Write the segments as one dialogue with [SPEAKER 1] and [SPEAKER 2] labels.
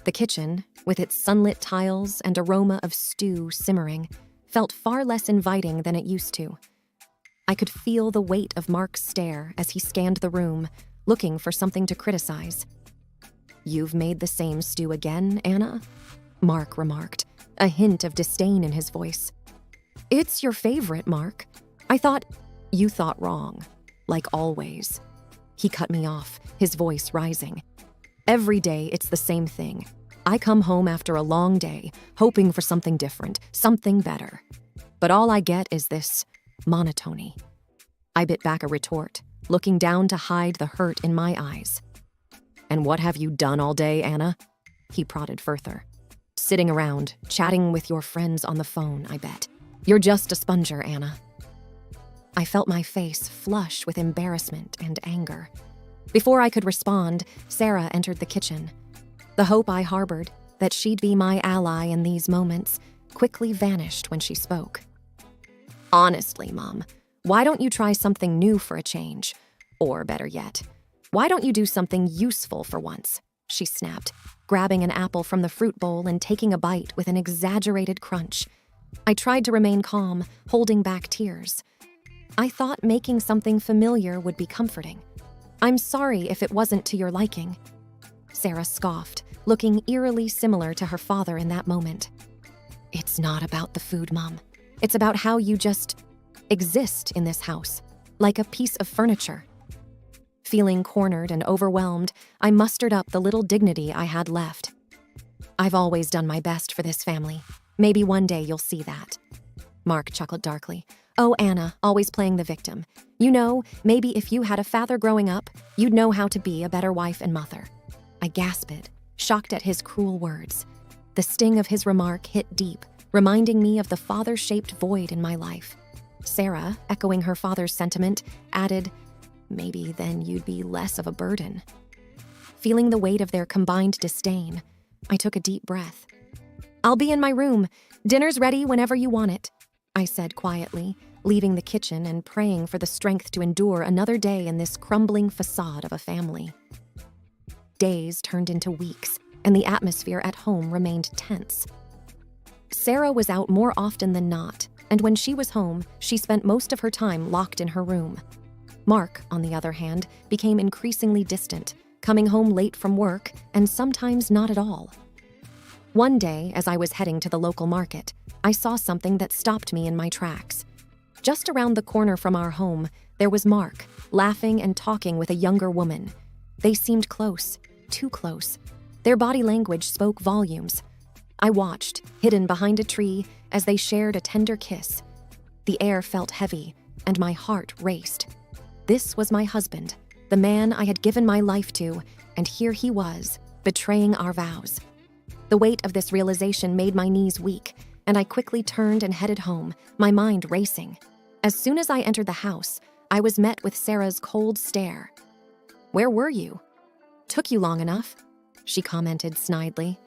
[SPEAKER 1] The kitchen, with its sunlit tiles and aroma of stew simmering, felt far less inviting than it used to. I could feel the weight of Mark's stare as he scanned the room, looking for something to criticize. "You've made the same stew again, Anna?" Mark remarked, a hint of disdain in his voice. "It's your favorite, Mark. You thought wrong, like always." He cut me off, his voice rising. "Every day it's the same thing. I come home after a long day, hoping for something different, something better. But all I get is this monotony." I bit back a retort, looking down to hide the hurt in my eyes. "And what have you done all day, Anna?" He prodded further. "Sitting around, chatting with your friends on the phone, I bet. You're just a sponger, Anna." I felt my face flush with embarrassment and anger. Before I could respond, Sarah entered the kitchen. The hope I harbored, that she'd be my ally in these moments, quickly vanished when she spoke. "Honestly, Mom, why don't you try something new for a change? Or better yet, why don't you do something useful for once?" she snapped, grabbing an apple from the fruit bowl and taking a bite with an exaggerated crunch. I tried to remain calm, holding back tears. I thought making something familiar would be comforting. "I'm sorry if it wasn't to your liking." Sarah scoffed, looking eerily similar to her father in that moment. "It's not about the food, Mom. It's about how you just exist in this house, like a piece of furniture." Feeling cornered and overwhelmed, I mustered up the little dignity I had left. "I've always done my best for this family. Maybe one day you'll see that." Mark chuckled darkly. "Oh, Anna, always playing the victim. You know, maybe if you had a father growing up, you'd know how to be a better wife and mother." I gasped, shocked at his cruel words. The sting of his remark hit deep, reminding me of the father-shaped void in my life. Sarah, echoing her father's sentiment, added, "Maybe then you'd be less of a burden." Feeling the weight of their combined disdain, I took a deep breath. "I'll be in my room. Dinner's ready whenever you want it," I said quietly, leaving the kitchen and praying for the strength to endure another day in this crumbling facade of a family. Days turned into weeks, and the atmosphere at home remained tense. Sarah was out more often than not, and when she was home, she spent most of her time locked in her room. Mark, on the other hand, became increasingly distant, coming home late from work and sometimes not at all. One day, as I was heading to the local market, I saw something that stopped me in my tracks. Just around the corner from our home, there was Mark, laughing and talking with a younger woman. They seemed close, too close. Their body language spoke volumes. I watched, hidden behind a tree, as they shared a tender kiss. The air felt heavy, and my heart raced. This was my husband, the man I had given my life to, and here he was, betraying our vows. The weight of this realization made my knees weak, and I quickly turned and headed home, my mind racing. As soon as I entered the house, I was met with Sarah's cold stare. "Where were you?" "Took you long enough," she commented snidely.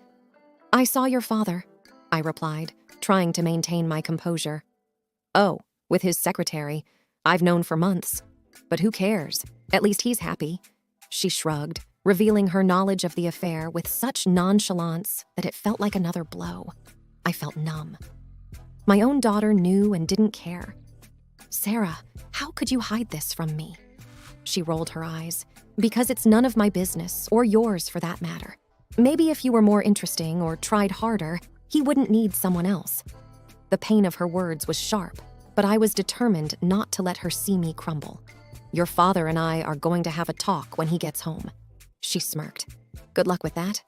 [SPEAKER 1] "I saw your father," I replied, trying to maintain my composure. "Oh, with his secretary. I've known for months. But who cares? At least he's happy." She shrugged, revealing her knowledge of the affair with such nonchalance that it felt like another blow. I felt numb. My own daughter knew and didn't care. "Sarah, how could you hide this from me?" She rolled her eyes. "Because it's none of my business, or yours for that matter. Maybe if you were more interesting or tried harder, he wouldn't need someone else." The pain of her words was sharp, but I was determined not to let her see me crumble. "Your father and I are going to have a talk when he gets home." She smirked. "Good luck with that."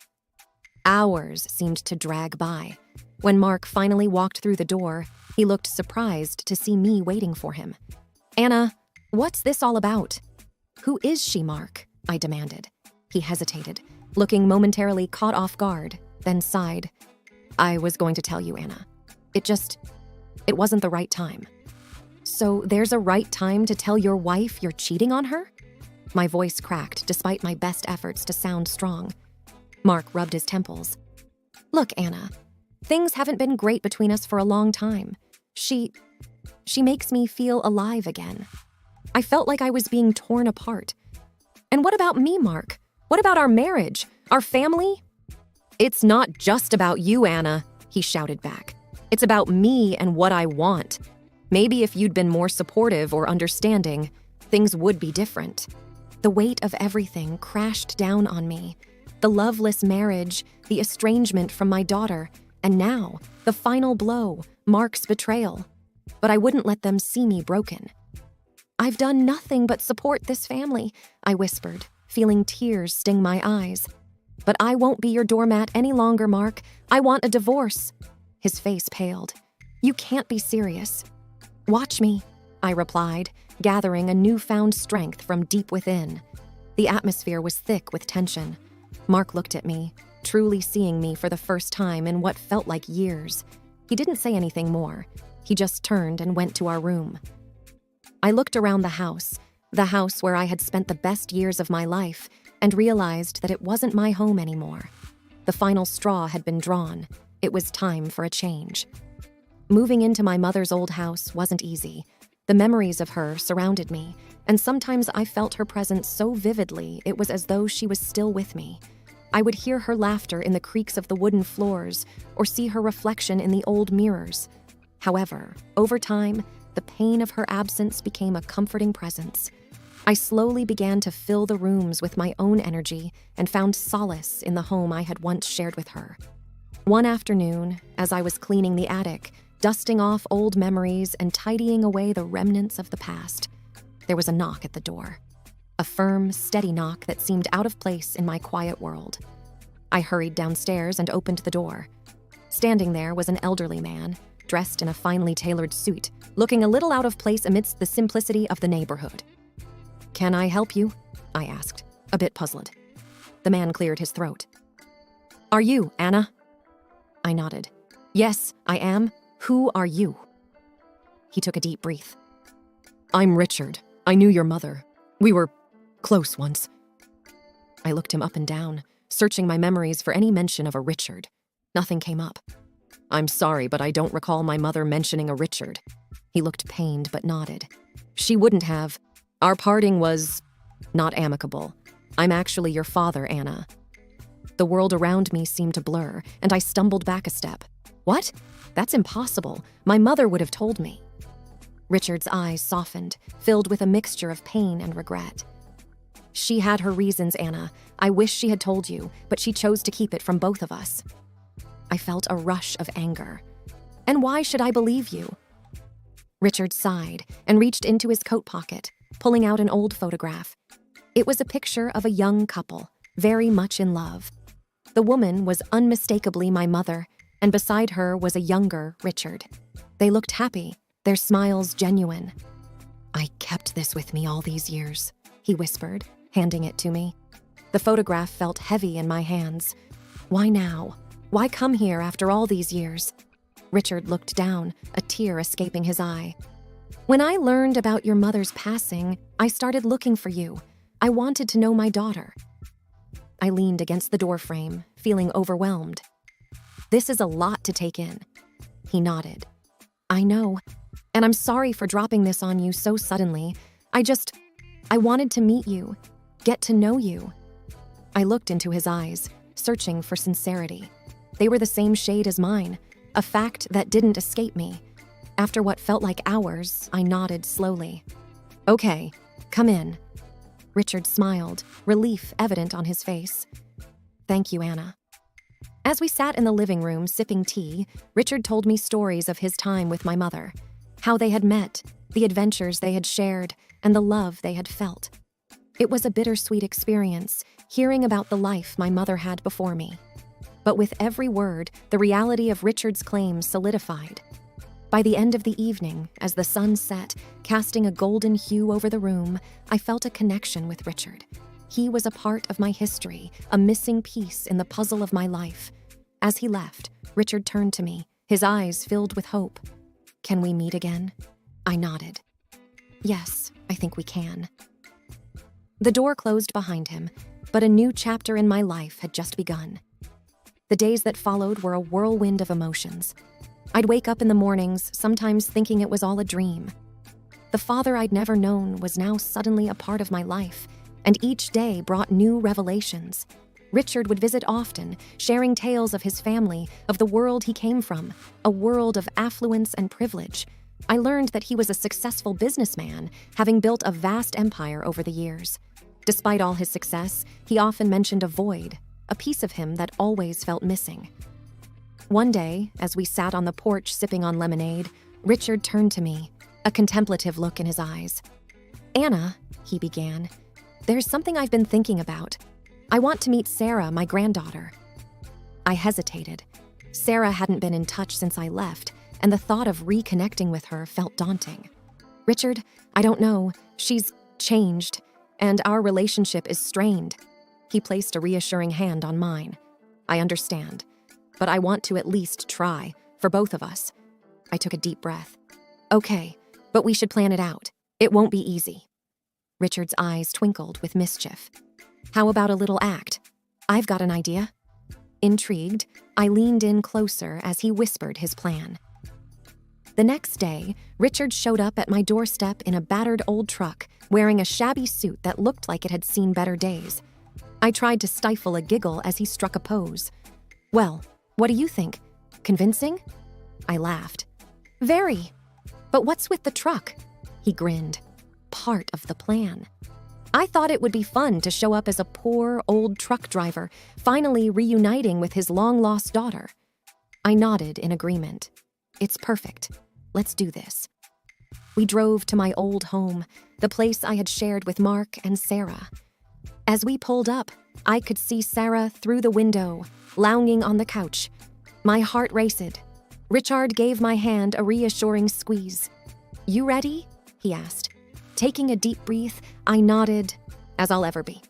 [SPEAKER 1] Hours seemed to drag by. When Mark finally walked through the door, he looked surprised to see me waiting for him. "Anna, what's this all about?" "Who is she, Mark?" I demanded. He hesitated, looking momentarily caught off guard, then sighed. "I was going to tell you, Anna. It wasn't the right time." "So there's a right time to tell your wife you're cheating on her?" My voice cracked despite my best efforts to sound strong. Mark rubbed his temples. "Look, Anna, things haven't been great between us for a long time. She makes me feel alive again. I felt like I was being torn apart. And what about me, Mark? What about our marriage? Our family?" "It's not just about you, Anna," he shouted back. "It's about me and what I want. Maybe if you'd been more supportive or understanding, things would be different." The weight of everything crashed down on me. The loveless marriage, the estrangement from my daughter, and now, the final blow, Mark's betrayal. But I wouldn't let them see me broken. "I've done nothing but support this family," I whispered, feeling tears sting my eyes. "But I won't be your doormat any longer, Mark. I want a divorce." His face paled. "You can't be serious." "Watch me," I replied, gathering a newfound strength from deep within. The atmosphere was thick with tension. Mark looked at me, truly seeing me for the first time in what felt like years. He didn't say anything more. He just turned and went to our room. I looked around the house where I had spent the best years of my life, and realized that it wasn't my home anymore. The final straw had been drawn. It was time for a change. Moving into my mother's old house wasn't easy. The memories of her surrounded me, and sometimes I felt her presence so vividly it was as though she was still with me. I would hear her laughter in the creaks of the wooden floors, or see her reflection in the old mirrors. However, over time, the pain of her absence became a comforting presence. I slowly began to fill the rooms with my own energy and found solace in the home I had once shared with her. One afternoon, as I was cleaning the attic, dusting off old memories and tidying away the remnants of the past, there was a knock at the door. A firm, steady knock that seemed out of place in my quiet world. I hurried downstairs and opened the door. Standing there was an elderly man, dressed in a finely tailored suit, looking a little out of place amidst the simplicity of the neighborhood. "Can I help you?" I asked, a bit puzzled. The man cleared his throat. "Are you Anna?" I nodded. "Yes, I am. Who are you?" He took a deep breath. "I'm Richard. I knew your mother. We were close once." I looked him up and down, searching my memories for any mention of a Richard. Nothing came up. "I'm sorry, but I don't recall my mother mentioning a Richard." He looked pained but nodded. "She wouldn't have. Our parting was not amicable. I'm actually your father, Anna." The world around me seemed to blur, and I stumbled back a step. "What? That's impossible. My mother would have told me." Richard's eyes softened, filled with a mixture of pain and regret. "She had her reasons, Anna. I wish she had told you, but she chose to keep it from both of us." I felt a rush of anger. "And why should I believe you?" Richard sighed and reached into his coat pocket, pulling out an old photograph. It was a picture of a young couple, very much in love. The woman was unmistakably my mother, and beside her was a younger Richard. They looked happy, their smiles genuine. "I kept this with me all these years," he whispered, handing it to me. The photograph felt heavy in my hands. "Why now? Why come here after all these years?" Richard looked down, a tear escaping his eye. "When I learned about your mother's passing, I started looking for you. I wanted to know my daughter." I leaned against the doorframe, feeling overwhelmed. "This is a lot to take in." He nodded. "I know, and I'm sorry for dropping this on you so suddenly. I wanted to meet you, get to know you." I looked into his eyes, searching for sincerity. They were the same shade as mine, a fact that didn't escape me. After what felt like hours, I nodded slowly. "Okay, come in." Richard smiled, relief evident on his face. "Thank you, Anna." As we sat in the living room sipping tea, Richard told me stories of his time with my mother, how they had met, the adventures they had shared, and the love they had felt. It was a bittersweet experience, hearing about the life my mother had before me. But with every word, the reality of Richard's claims solidified. By the end of the evening, as the sun set, casting a golden hue over the room, I felt a connection with Richard. He was a part of my history, a missing piece in the puzzle of my life. As he left, Richard turned to me, his eyes filled with hope. "Can we meet again?" I nodded. "Yes, I think we can." The door closed behind him, but a new chapter in my life had just begun. The days that followed were a whirlwind of emotions. I'd wake up in the mornings, sometimes thinking it was all a dream. The father I'd never known was now suddenly a part of my life, and each day brought new revelations. Richard would visit often, sharing tales of his family, of the world he came from, a world of affluence and privilege. I learned that he was a successful businessman, having built a vast empire over the years. Despite all his success, he often mentioned a void, a piece of him that always felt missing. One day, as we sat on the porch sipping on lemonade, Richard turned to me, a contemplative look in his eyes. "Anna," he began, "there's something I've been thinking about. I want to meet Sarah, my granddaughter." I hesitated. Sarah hadn't been in touch since I left, and the thought of reconnecting with her felt daunting. "Richard, I don't know. She's changed, and our relationship is strained." He placed a reassuring hand on mine. "I understand, but I want to at least try, for both of us." I took a deep breath. "Okay, but we should plan it out. It won't be easy." Richard's eyes twinkled with mischief. "How about a little act? I've got an idea." Intrigued, I leaned in closer as he whispered his plan. The next day, Richard showed up at my doorstep in a battered old truck, wearing a shabby suit that looked like it had seen better days. I tried to stifle a giggle as he struck a pose. "Well, what do you think? Convincing?" I laughed. "Very. But what's with the truck?" He grinned. "Part of the plan. I thought it would be fun to show up as a poor, old truck driver, finally reuniting with his long-lost daughter." I nodded in agreement. "It's perfect. Let's do this." We drove to my old home, the place I had shared with Mark and Sarah. As we pulled up, I could see Sarah through the window, lounging on the couch. My heart raced. Richard gave my hand a reassuring squeeze. "You ready?" he asked. Taking a deep breath, I nodded, as I'll ever be.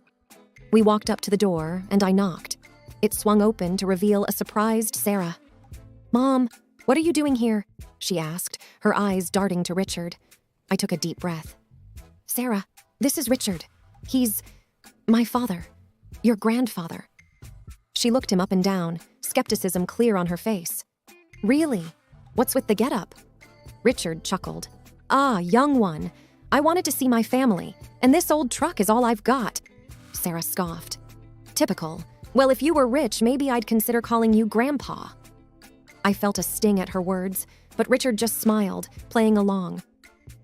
[SPEAKER 1] We walked up to the door, and I knocked. It swung open to reveal a surprised Sarah. "Mom, what are you doing here?" she asked, her eyes darting to Richard. I took a deep breath. "Sarah, this is Richard. He's my father, your grandfather." She looked him up and down, skepticism clear on her face. "Really? What's with the getup?" Richard chuckled. "Ah, young one. I wanted to see my family, and this old truck is all I've got." Sarah scoffed. "Typical. Well, if you were rich, maybe I'd consider calling you Grandpa." I felt a sting at her words, but Richard just smiled, playing along.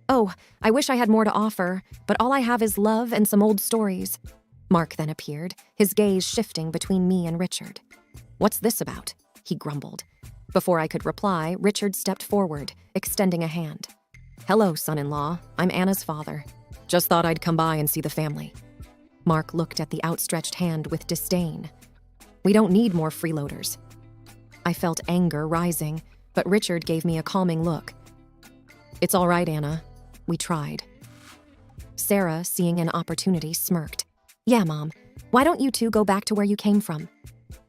[SPEAKER 1] "Oh, I wish I had more to offer, but all I have is love and some old stories." Mark then appeared, his gaze shifting between me and Richard. "What's this about?" he grumbled. Before I could reply, Richard stepped forward, extending a hand. "Hello, son-in-law. I'm Anna's father. Just thought I'd come by and see the family." Mark looked at the outstretched hand with disdain. "We don't need more freeloaders." I felt anger rising, but Richard gave me a calming look. "It's all right, Anna. We tried." Sarah, seeing an opportunity, smirked. "Yeah, Mom. Why don't you two go back to where you came from?"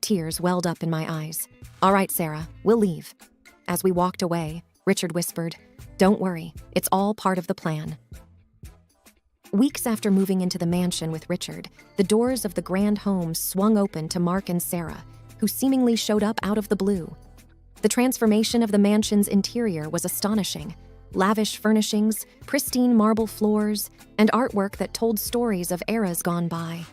[SPEAKER 1] Tears welled up in my eyes. "All right, Sarah, we'll leave." As we walked away, Richard whispered, "Don't worry, it's all part of the plan." Weeks after moving into the mansion with Richard, the doors of the grand home swung open to Mark and Sarah, who seemingly showed up out of the blue. The transformation of the mansion's interior was astonishing. Lavish furnishings, pristine marble floors, and artwork that told stories of eras gone by.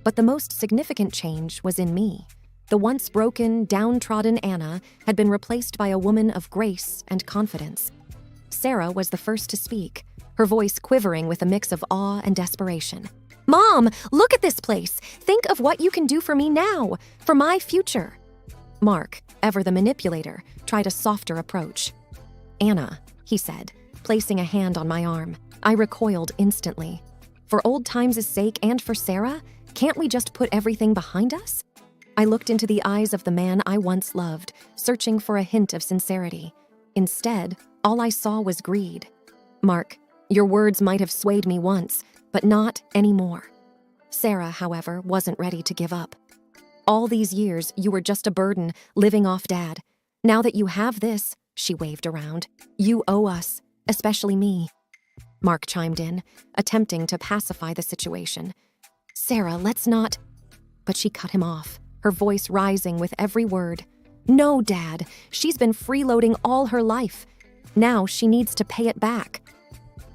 [SPEAKER 1] But the most significant change was in me. The once broken, downtrodden Anna had been replaced by a woman of grace and confidence. Sarah was the first to speak, her voice quivering with a mix of awe and desperation. "Mom, look at this place! Think of what you can do for me now, for my future!" Mark, ever the manipulator, tried a softer approach. "Anna," he said, placing a hand on my arm. I recoiled instantly. "For old times' sake and for Sarah, can't we just put everything behind us?" I looked into the eyes of the man I once loved, searching for a hint of sincerity. Instead, all I saw was greed. "Mark, your words might have swayed me once, but not anymore." Sarah, however, wasn't ready to give up. "All these years, you were just a burden, living off Dad. Now that you have this," she waved around, "you owe us, especially me." Mark chimed in, attempting to pacify the situation. "Sarah, let's not—" But she cut him off, her voice rising with every word. "No, Dad, she's been freeloading all her life. Now she needs to pay it back."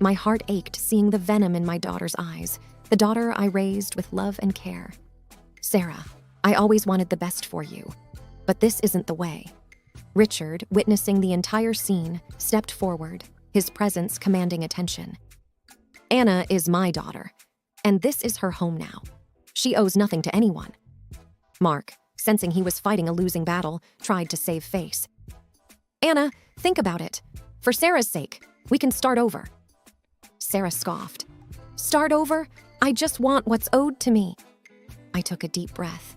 [SPEAKER 1] My heart ached seeing the venom in my daughter's eyes, the daughter I raised with love and care. "Sarah, I always wanted the best for you. But this isn't the way. Richard, witnessing the entire scene, stepped forward, his presence commanding attention. Anna is my daughter, and this is her home now. She owes nothing to anyone. Mark, sensing he was fighting a losing battle, tried to save face. Anna, think about it. For Sarah's sake, we can start over. Sarah scoffed. Start over? I just want what's owed to me. I took a deep breath.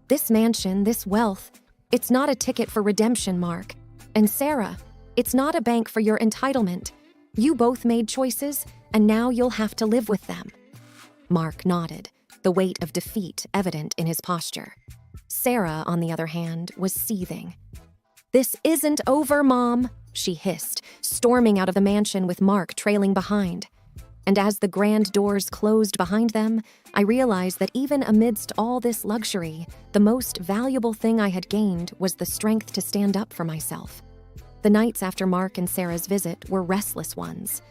[SPEAKER 1] This mansion, this wealth, it's not a ticket for redemption, Mark. And Sarah, it's not a bank for your entitlement. You both made choices, and now you'll have to live with them. Mark nodded, the weight of defeat evident in his posture. Sarah, on the other hand, was seething. This isn't over, Mom, she hissed, storming out of the mansion with Mark trailing behind. And as the grand doors closed behind them, I realized that even amidst all this luxury, the most valuable thing I had gained was the strength to stand up for myself. The nights after Mark and Sarah's visit were restless ones.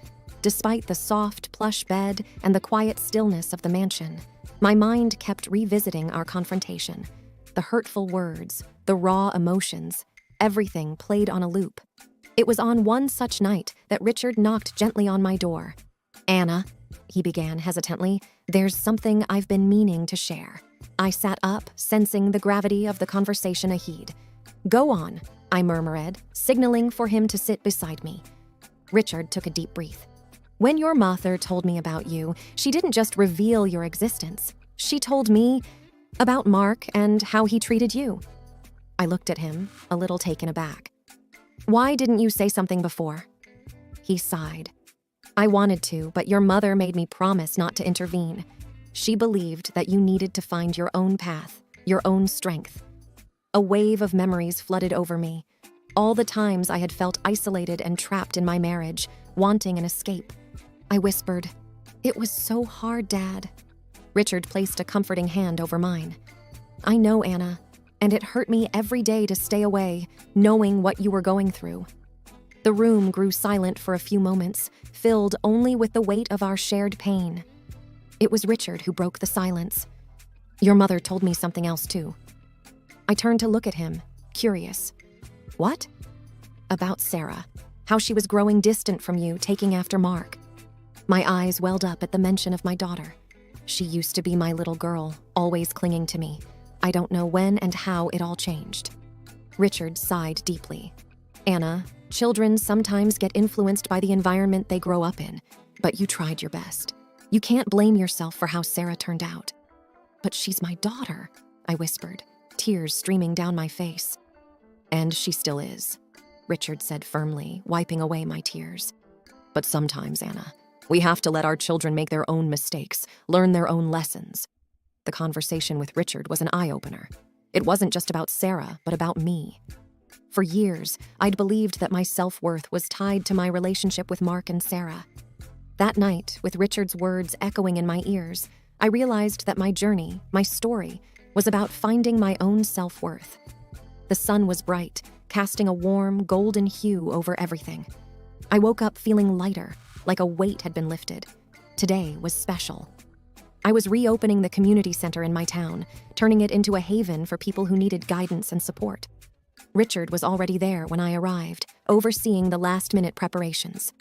[SPEAKER 1] Despite the soft, plush bed and the quiet stillness of the mansion, my mind kept revisiting our confrontation. The hurtful words, the raw emotions, everything played on a loop. It was on one such night that Richard knocked gently on my door. Anna, he began hesitantly, there's something I've been meaning to share. I sat up, sensing the gravity of the conversation ahead. Go on, I murmured, signaling for him to sit beside me. Richard took a deep breath. When your mother told me about you, she didn't just reveal your existence. She told me about Mark and how he treated you. I looked at him, a little taken aback. Why didn't you say something before? He sighed. I wanted to, but your mother made me promise not to intervene. She believed that you needed to find your own path, your own strength. A wave of memories flooded over me. All the times I had felt isolated and trapped in my marriage, wanting an escape. I whispered, "It was so hard, Dad." Richard placed a comforting hand over mine. I know, Anna, and it hurt me every day to stay away, knowing what you were going through. The room grew silent for a few moments, filled only with the weight of our shared pain. It was Richard who broke the silence. Your mother told me something else too. I turned to look at him, curious. What? About Sarah, how she was growing distant from you, taking after Mark. My eyes welled up at the mention of my daughter. She used to be my little girl, always clinging to me. I don't know when and how it all changed. Richard sighed deeply. Anna, children sometimes get influenced by the environment they grow up in, but you tried your best. You can't blame yourself for how Sarah turned out. But she's my daughter, I whispered, tears streaming down my face. And she still is, Richard said firmly, wiping away my tears. But sometimes, Anna, we have to let our children make their own mistakes, learn their own lessons. The conversation with Richard was an eye-opener. It wasn't just about Sarah, but about me. For years, I'd believed that my self-worth was tied to my relationship with Mark and Sarah. That night, with Richard's words echoing in my ears, I realized that my journey, my story, was about finding my own self-worth. The sun was bright, casting a warm, golden hue over everything. I woke up feeling lighter, like a weight had been lifted. Today was special. I was reopening the community center in my town, turning it into a haven for people who needed guidance and support. Richard was already there when I arrived, overseeing the last-minute preparations.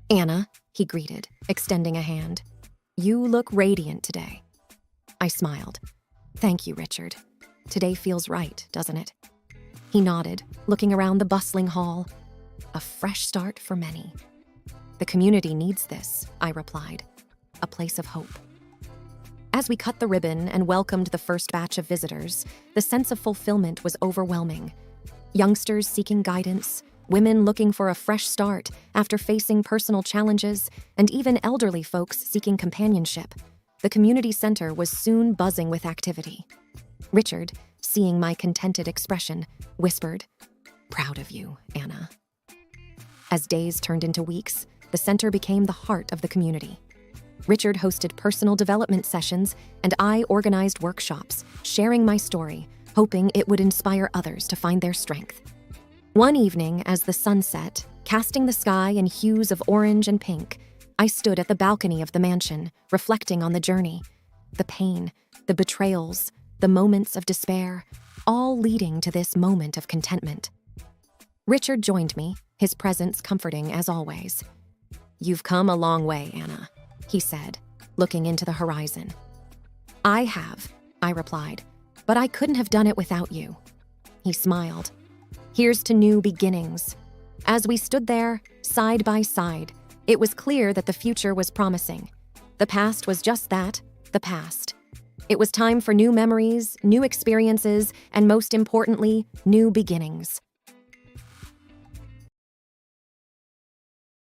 [SPEAKER 1] Anna, he greeted, extending a hand. You look radiant today. I smiled. Thank you, Richard. Today feels right, doesn't it? He nodded, looking around the bustling hall. A fresh start for many. The community needs this, I replied. A place of hope. As we cut the ribbon and welcomed the first batch of visitors, the sense of fulfillment was overwhelming. Youngsters seeking guidance, women looking for a fresh start after facing personal challenges, and even elderly folks seeking companionship. The community center was soon buzzing with activity. Richard, seeing my contented expression, whispered, "Proud of you, Anna." As days turned into weeks, the center became the heart of the community. Richard hosted personal development sessions, and I organized workshops, sharing my story, hoping it would inspire others to find their strength. One evening, as the sun set, casting the sky in hues of orange and pink, I stood at the balcony of the mansion, reflecting on the journey, the pain, the betrayals, the moments of despair, all leading to this moment of contentment. Richard joined me, his presence comforting as always. "You've come a long way, Anna," he said, looking into the horizon. "I have," I replied, "but I couldn't have done it without you." He smiled. "Here's to new beginnings." As we stood there, side by side, it was clear that the future was promising. The past was just that, the past. It was time for new memories, new experiences, and most importantly, new beginnings.